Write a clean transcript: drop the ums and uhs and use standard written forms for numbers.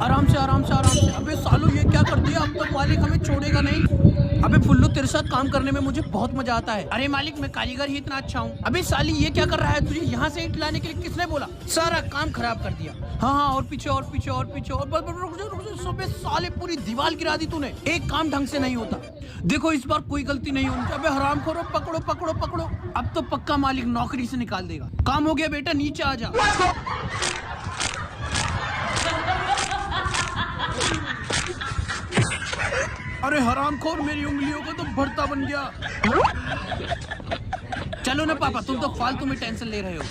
आराम से आराम से आराम से। अबे सालू ये क्या कर दिया, अब तो मालिक हमें छोड़ेगा नहीं। अबे फुल्लू तेरे साथ काम करने में मुझे बहुत मजा आता है। अरे मालिक मैं कारीगर ही इतना अच्छा हूँ। अबे साली ये क्या कर रहा है, तुझे यहाँ से ईंट लाने के लिए किसने बोला? सारा काम खराब कर दिया। हाँ हाँ और पीछे और पीछे और पीछे और रुक जा रुक जा। सुबह साले पूरी दीवार गिरा दी तूने, एक काम ढंग से नहीं होता। देखो इस बार कोई गलती नहीं होनी चाहिए। अबे हरामखोरो पकड़ो पकड़ो पकड़ो। अब तो पक्का मालिक नौकरी से निकाल देगा। काम हो गया बेटा, नीचे आ जा। अरे हरामखोर मेरी उंगलियों का तो भरता बन गया। चलो ना पापा, तुम तो फालतू में टेंशन ले रहे हो।